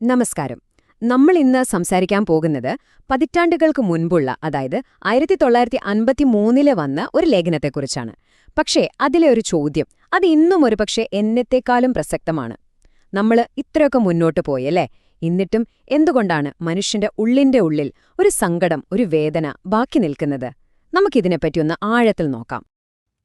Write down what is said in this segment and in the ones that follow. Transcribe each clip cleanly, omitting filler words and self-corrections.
നമസ്കാരം. നമ്മൾ ഇന്ന് സംസാരിക്കാൻ പോകുന്നത് പതിറ്റാണ്ടുകൾക്ക് മുൻപുള്ള, അതായത് 1953 വന്ന ഒരു ലേഖനത്തെക്കുറിച്ചാണ്. പക്ഷേ അതിലെ ഒരു ചോദ്യം അത് ഇന്നും ഒരുപക്ഷെ എന്നത്തെക്കാളും പ്രസക്തമാണ്. നമ്മൾ ഇത്രയൊക്കെ മുന്നോട്ട് പോയല്ലേ, എന്നിട്ടും എന്തുകൊണ്ടാണ് മനുഷ്യന്റെ ഉള്ളിന്റെ ഉള്ളിൽ ഒരു സങ്കടം, ഒരു വേദന ബാക്കി നിൽക്കുന്നത്? നമുക്കിതിനെപ്പറ്റി ഒന്ന് ആഴത്തിൽ നോക്കാം.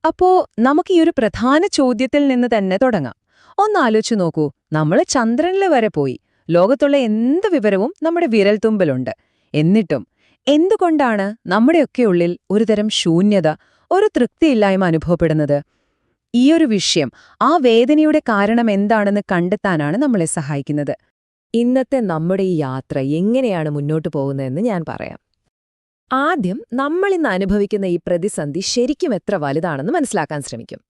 അപ്പോ നമുക്ക് ഈ ഒരു പ്രധാന ചോദ്യത്തിൽ നിന്ന് തന്നെ തുടങ്ങാം. ഒന്നാലോചിച്ചു നോക്കൂ, നമ്മൾ ചന്ദ്രനിൽ വരെ പോയി, ലോകത്തുള്ള എന്ത് വിവരവും നമ്മുടെ വിരൽത്തുമ്പിലുണ്ട്. എന്നിട്ടും എന്തുകൊണ്ടാണ് നമ്മുടെയൊക്കെ ഉള്ളിൽ ഒരുതരം ശൂന്യത, ഒരു തൃപ്തിയില്ലായ്മ അനുഭവപ്പെടുന്നത്? ഈയൊരു വിഷയം, ആ വേദനയുടെ കാരണം എന്താണെന്ന് കണ്ടെത്താനാണ് നമ്മളെ സഹായിക്കുന്നത്. ഇന്നത്തെ നമ്മുടെ ഈ യാത്ര എങ്ങനെയാണ് മുന്നോട്ടു പോകുന്നതെന്ന് ഞാൻ പറയാം. ആദ്യം നമ്മളിന്ന് അനുഭവിക്കുന്ന ഈ പ്രതിസന്ധി ശരിക്കും എത്ര വലുതാണെന്ന് മനസ്സിലാക്കാൻ ശ്രമിക്കും.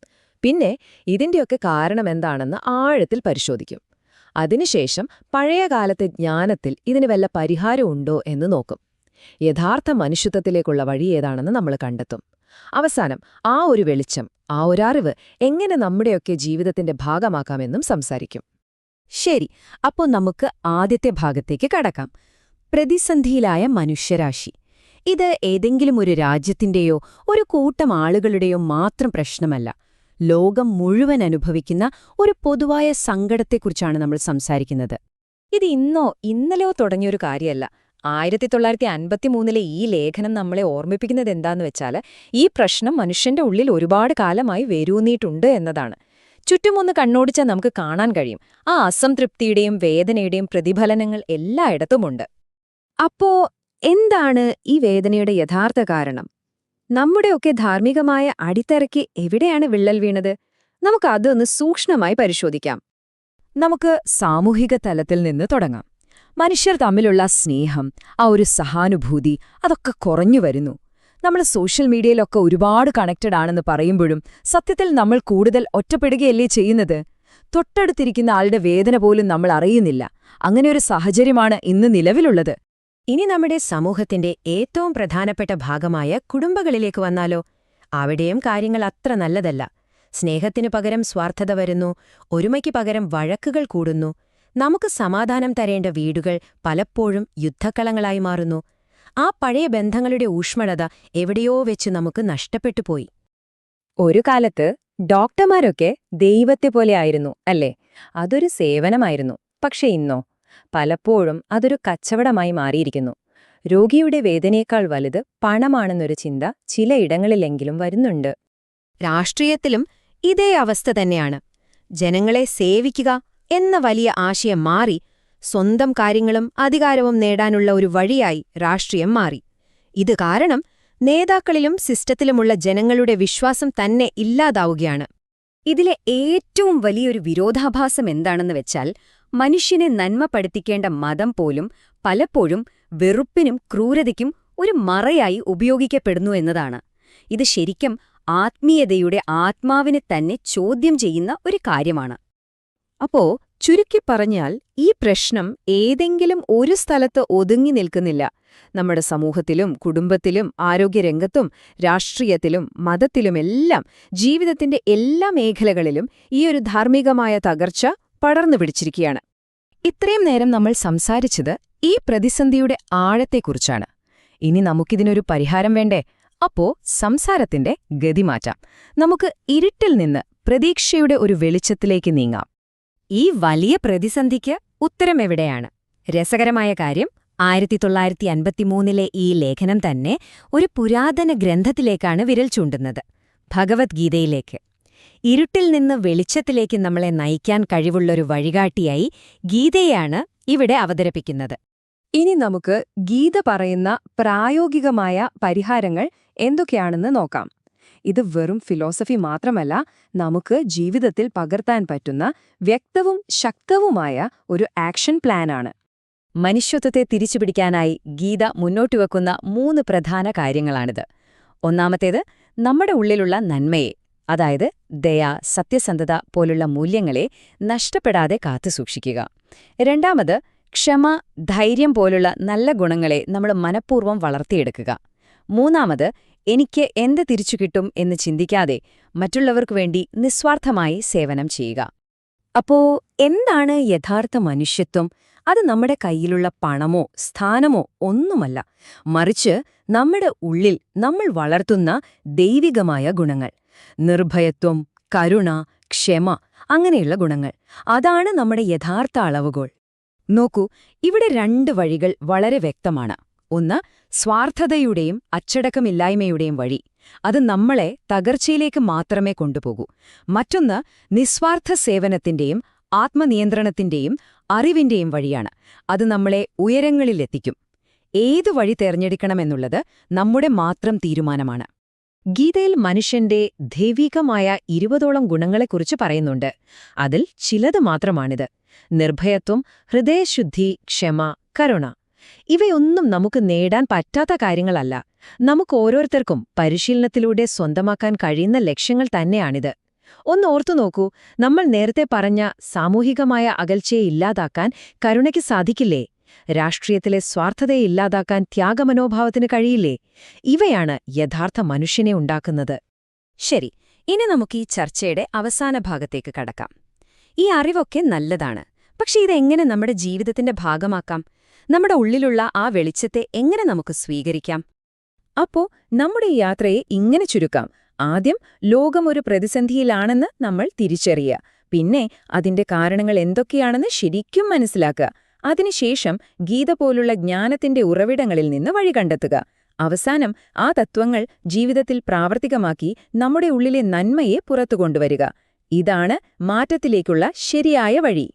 പിന്നെ ഇതിന്റെയൊക്കെ കാരണം എന്താണെന്ന് ആഴത്തിൽ പരിശോധിക്കും. അതിനുശേഷം പഴയകാലത്തെ ജ്ഞാനത്തിൽ ഇതിന് വല്ല പരിഹാരമുണ്ടോ എന്ന് നോക്കും. യഥാർത്ഥ മനുഷ്യത്വത്തിലേക്കുള്ള വഴി ഏതാണെന്ന് നമ്മൾ കണ്ടെത്തും. അവസാനം ആ ഒരു വെളിച്ചം, ആ ഒരറിവ് എങ്ങനെ നമ്മുടെയൊക്കെ ജീവിതത്തിന്റെ ഭാഗമാക്കാമെന്നും സംസാരിക്കും. ശരി, അപ്പോൾ നമുക്ക് ആദ്യത്തെ ഭാഗത്തേക്ക് കടക്കാം. പ്രതിസന്ധിയിലായ മനുഷ്യരാശി. ഇത് ഏതെങ്കിലും ഒരു രാജ്യത്തിന്റെയോ ഒരു കൂട്ടം ആളുകളുടെയോ മാത്രം പ്രശ്നമല്ല. ലോകം മുഴുവൻ അനുഭവിക്കുന്ന ഒരു പൊതുവായ സങ്കടത്തെക്കുറിച്ചാണ് നമ്മൾ സംസാരിക്കുന്നത്. ഇത് ഇന്നോ ഇന്നലെയോ തുടങ്ങിയൊരു കാര്യമല്ല. 1953 ഈ ലേഖനം നമ്മളെ ഓർമ്മിപ്പിക്കുന്നത് എന്താന്ന് വെച്ചാൽ, ഈ പ്രശ്നം മനുഷ്യന്റെ ഉള്ളിൽ ഒരുപാട് കാലമായി വേരൂന്നിയിട്ടുണ്ട് എന്നതാണ്. ചുറ്റുമൊന്ന് കണ്ണോടിച്ചാൽ നമുക്ക് കാണാൻ കഴിയും. ആ അസംതൃപ്തിയുടെയും വേദനയുടെയും പ്രതിഫലനങ്ങൾ എല്ലായിടത്തുമുണ്ട്. അപ്പോ എന്താണ് ഈ വേദനയുടെ യഥാർത്ഥ കാരണം? നമ്മുടെയൊക്കെ ധാർമ്മികമായ അടിത്തറയ്ക്ക് എവിടെയാണ് വിള്ളൽ വീണത്? നമുക്കതൊന്ന് സൂക്ഷ്മമായി പരിശോധിക്കാം. നമുക്ക് സാമൂഹിക തലത്തിൽ നിന്ന് തുടങ്ങാം. മനുഷ്യർ തമ്മിലുള്ള സ്നേഹം, ആ ഒരു സഹാനുഭൂതി, അതൊക്കെ കുറഞ്ഞു വരുന്നു. നമ്മൾ സോഷ്യൽ മീഡിയയിലൊക്കെ ഒരുപാട് കണക്റ്റഡ് ആണെന്ന് പറയുമ്പോഴും സത്യത്തിൽ നമ്മൾ കൂടുതൽ ഒറ്റപ്പെടുകയല്ലേ ചെയ്യുന്നത്? തൊട്ടടുത്തിരിക്കുന്ന ആളുടെ വേദന പോലും നമ്മൾ അറിയുന്നില്ല. അങ്ങനെയൊരു സാഹചര്യമാണ് ഇന്ന് നിലവിലുള്ളത്. ഇനി നമ്മുടെ സമൂഹത്തിന്റെ ഏറ്റവും പ്രധാനപ്പെട്ട ഭാഗമായ കുടുംബങ്ങളിലേക്ക് വന്നാലോ? അവിടെയും കാര്യങ്ങൾ അത്ര നല്ലതല്ല. സ്നേഹത്തിനു പകരം സ്വാർത്ഥത വരുന്നു, ഒരുമയ്ക്ക് പകരം വഴക്കുകൾ കൂടുന്നു. നമുക്ക് സമാധാനം തരേണ്ട വീടുകൾ പലപ്പോഴും യുദ്ധക്കളങ്ങളായി മാറുന്നു. ആ പഴയ ബന്ധങ്ങളുടെ ഊഷ്മളത എവിടെയോ വെച്ച് നമുക്ക് നഷ്ടപ്പെട്ടുപോയി. ഒരു കാലത്ത് ഡോക്ടർമാരൊക്കെ ദൈവത്തെ പോലെ ആയിരുന്നു, അല്ലേ? അതൊരു സേവനമായിരുന്നു. പക്ഷെ ഇന്നോ പലപ്പോഴും അതൊരു കച്ചവടമായി മാറിയിരിക്കുന്നു. രോഗിയുടെ വേദനയേക്കാൾ വലുത് പണമാണെന്നൊരു ചിന്ത ചിലയിടങ്ങളിലെങ്കിലും വരുന്നുണ്ട്. രാഷ്ട്രീയത്തിലും ഇതേ അവസ്ഥ തന്നെയാണ്. ജനങ്ങളെ സേവിക്കുക എന്ന വലിയ ആശയം മാറി സ്വന്തം കാര്യങ്ങളും അധികാരവും നേടാനുള്ള ഒരു വഴിയായി രാഷ്ട്രീയം മാറി. ഇത് കാരണം നേതാക്കളിലും സിസ്റ്റത്തിലുമുള്ള ജനങ്ങളുടെ വിശ്വാസം തന്നെ ഇല്ലാതാവുകയാണ്. ഇതിലെ ഏറ്റവും വലിയൊരു വിരോധാഭാസം എന്താണെന്ന് വെച്ചാൽ, മനുഷ്യനെ നന്മ പഠിപ്പിക്കേണ്ട മതം പോലും പലപ്പോഴും വെറുപ്പിനും ക്രൂരതയ്ക്കും ഒരു മറയായി ഉപയോഗിക്കപ്പെടുന്നു എന്നതാണ്. ഇത് ശരിക്കും ആത്മീയതയുടെ ആത്മാവിനെ തന്നെ ചോദ്യം ചെയ്യുന്ന ഒരു കാര്യമാണ്. അപ്പോ ചുരുക്കിപ്പറഞ്ഞാൽ, ഈ പ്രശ്നം ഏതെങ്കിലും ഒരു സ്ഥലത്ത് ഒതുങ്ങി നിൽക്കുന്നില്ല. നമ്മുടെ സമൂഹത്തിലും കുടുംബത്തിലും ആരോഗ്യരംഗത്തും രാഷ്ട്രീയത്തിലും മതത്തിലുമെല്ലാം, ജീവിതത്തിന്റെ എല്ലാ മേഖലകളിലും ഈയൊരു ധാർമ്മികമായ തകർച്ച പടർന്നു പിടിച്ചിരിക്കുകയാണ്. ഇത്രയും നേരം നമ്മൾ സംസാരിച്ചത് ഈ പ്രതിസന്ധിയുടെ ആഴത്തെക്കുറിച്ചാണ്. ഇനി നമുക്കിതിനൊരു പരിഹാരം വേണ്ടേ? അപ്പോ സംസാരത്തിന്റെ ഗതി മാറ്റാം. നമുക്ക് ഇരുട്ടിൽ നിന്ന് പ്രതീക്ഷയുടെ ഒരു വെളിച്ചത്തിലേക്ക് നീങ്ങാം. ഈ വലിയ പ്രതിസന്ധിക്ക് ഉത്തരം എവിടെയാണ്? രസകരമായ കാര്യം, 1953 ഈ ലേഖനം തന്നെ ഒരു പുരാതന ഗ്രന്ഥത്തിലേക്കാണ് വിരൽ ചൂണ്ടുന്നത്, ഭഗവത്ഗീതയിലേക്ക്. ഇരുട്ടിൽ നിന്ന് വെളിച്ചത്തിലേക്ക് നമ്മളെ നയിക്കാൻ കഴിവുള്ളൊരു വഴികാട്ടിയായി ഗീതയാണ് ഇവിടെ അവതരിപ്പിക്കുന്നത്. ഇനി നമുക്ക് ഗീത പറയുന്ന പ്രായോഗികമായ പരിഹാരങ്ങൾ എന്തൊക്കെയാണെന്ന് നോക്കാം. ഇത് വെറും ഫിലോസഫി മാത്രമല്ല, നമുക്ക് ജീവിതത്തിൽ പകർത്താൻ പറ്റുന്ന വ്യക്തവും ശക്തവുമായ ഒരു ആക്ഷൻ പ്ലാനാണ്. മനുഷ്യത്വത്തെ തിരിച്ചുപിടിക്കാനായി ഗീത മുന്നോട്ടുവെക്കുന്ന 3 പ്രധാന കാര്യങ്ങളാണിത്. ഒന്നാമത്തേത്, നമ്മുടെ ഉള്ളിലുള്ള നന്മയെ, അതായത് ദയ, സത്യസന്ധത പോലുള്ള മൂല്യങ്ങളെ നഷ്ടപ്പെടാതെ കാത്തുസൂക്ഷിക്കുക. രണ്ടാമത്, ക്ഷമ, ധൈര്യം പോലുള്ള നല്ല ഗുണങ്ങളെ നമ്മൾ മനഃപൂർവ്വം വളർത്തിയെടുക്കുക. മൂന്നാമത്, എനിക്ക് എന്ത് തിരിച്ചു കിട്ടും എന്ന് ചിന്തിക്കാതെ മറ്റുള്ളവർക്കു വേണ്ടി നിസ്വാർത്ഥമായി സേവനം ചെയ്യുക. അപ്പോ എന്താണ് യഥാർത്ഥ മനുഷ്യത്വം? അത് നമ്മുടെ കയ്യിലുള്ള പണമോ സ്ഥാനമോ ഒന്നുമല്ല, മറിച്ച് നമ്മുടെ ഉള്ളിൽ നമ്മൾ വളർത്തുന്ന ദൈവികമായ ഗുണങ്ങൾ. നിർഭയത്വം, കരുണ, ക്ഷമ, അങ്ങനെയുള്ള ഗുണങ്ങൾ. അതാണ് നമ്മുടെ യഥാർത്ഥ അളവുകോൽ. നോക്കൂ, ഇവിടെ 2 വഴികൾ വളരെ വ്യക്തമാണ്. ഒന്ന്, സ്വാർത്ഥതയുടെയും അച്ചടക്കമില്ലായ്മയുടെയും വഴി. അത് നമ്മളെ തകർച്ചയിലേക്ക് മാത്രമേ കൊണ്ടുപോകൂ. മറ്റൊന്ന്, നിസ്വാർത്ഥ സേവനത്തിന്റെയും ആത്മനിയന്ത്രണത്തിന്റെയും അറിവിന്റെയും വഴിയാണ്. അത് നമ്മളെ ഉയരങ്ങളിലെത്തിക്കും. ഏതു വഴി തിരഞ്ഞെടുക്കണമെന്നുള്ളത് നമ്മുടെ മാത്രം തീരുമാനമാണ്. ഗീതയിൽ മനുഷ്യന്റെ ദൈവികമായ 20ഓളം ഗുണങ്ങളെക്കുറിച്ച് പറയുന്നുണ്ട്. അതിൽ ചിലത് മാത്രമാണിത്: നിർഭയത്വം, ഹൃദയശുദ്ധി, ക്ഷമ, കരുണ. ഇവയൊന്നും നമുക്ക് നേടാൻ പറ്റാത്ത കാര്യങ്ങളല്ല. നമുക്ക് ഓരോരുത്തർക്കും പരിശീലനത്തിലൂടെ സ്വന്തമാക്കാൻ കഴിയുന്ന ലക്ഷ്യങ്ങൾ തന്നെയാണിത്. ഒന്ന് ഓർത്തു നോക്കൂ, നമ്മൾ നേരത്തെ പറഞ്ഞ സാമൂഹികമായ അകൽച്ചയെ ഇല്ലാതാക്കാൻ കരുണയ്ക്ക് സാധിക്കില്ലേ? രാഷ്ട്രീയത്തിലെ സ്വാർത്ഥതയെ ഇല്ലാതാക്കാൻ ത്യാഗമനോഭാവത്തിന് കഴിയില്ലേ? ഇവയാണ് യഥാർത്ഥ മനുഷ്യനെ ഉണ്ടാക്കുന്നത്. ശരി, ഇനി നമുക്ക് ഈ ചർച്ചയുടെ അവസാന ഭാഗത്തേക്ക് കടക്കാം. ഈ അറിവൊക്കെ നല്ലതാണ്, പക്ഷെ ഇതെങ്ങനെ നമ്മുടെ ജീവിതത്തിന്റെ ഭാഗമാക്കാം? നമ്മുടെ ഉള്ളിലുള്ള ആ വെളിച്ചത്തെ എങ്ങനെ നമുക്ക് സ്വീകരിക്കാം? അപ്പോ നമ്മുടെ ഈ യാത്രയെ ഇങ്ങനെ ചുരുക്കാം. ആദ്യം, ലോകം ഒരു പ്രതിസന്ധിയിലാണെന്ന് നമ്മൾ തിരിച്ചറിയുക. പിന്നെ അതിന്റെ കാരണങ്ങൾ എന്തൊക്കെയാണെന്ന് ശരിക്കും മനസ്സിലാക്കുക. അതിനുശേഷം ഗീത പോലുള്ള ജ്ഞാനത്തിന്റെ ഉറവിടങ്ങളിൽ നിന്ന് വഴി കണ്ടെത്തുക. അവസാനം ആ തത്വങ്ങൾ ജീവിതത്തിൽ പ്രാവർത്തികമാക്കി നമ്മുടെ ഉള്ളിലെ നന്മയെ പുറത്തുകൊണ്ടുവരിക. ഇതാണ് മാറ്റത്തിലേക്കുള്ള ശരിയായ വഴി.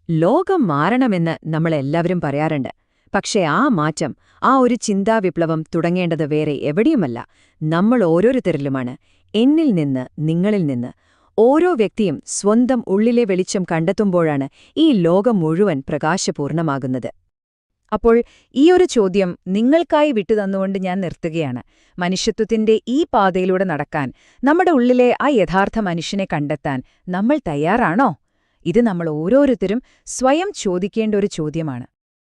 ലോകം മാറണമെന്ന് നമ്മളെല്ലാവരും പറയാറുണ്ട്. പക്ഷേ ആ മാറ്റം, ആ ഒരു ചിന്താവിപ്ലവം തുടങ്ങേണ്ടത് വേറെ എവിടെയുമല്ല, നമ്മൾ ഓരോരുത്തരിലുമാണ്. എന്നിൽ നിന്ന്, നിങ്ങളിൽ നിന്ന്. ഓരോ വ്യക്തിയും സ്വന്തം ഉള്ളിലെ വെളിച്ചം കണ്ടെത്തുമ്പോഴാണ് ഈ ലോകം മുഴുവൻ പ്രകാശപൂർണമാകുന്നത്. അപ്പോൾ ഈ ഒരു ചോദ്യം നിങ്ങൾക്കായി വിട്ടുതന്നുകൊണ്ട് ഞാൻ നിർത്തുകയാണ്. മനുഷ്യത്വത്തിന്റെ ഈ പാതയിലൂടെ നടക്കാൻ, നമ്മുടെ ഉള്ളിലെ ആ യഥാർത്ഥ മനുഷ്യനെ കണ്ടെത്താൻ നമ്മൾ തയ്യാറാണോ? ഇത് നമ്മൾ ഓരോരുത്തരും സ്വയം ചോദിക്കേണ്ട ഒരു ചോദ്യമാണ്.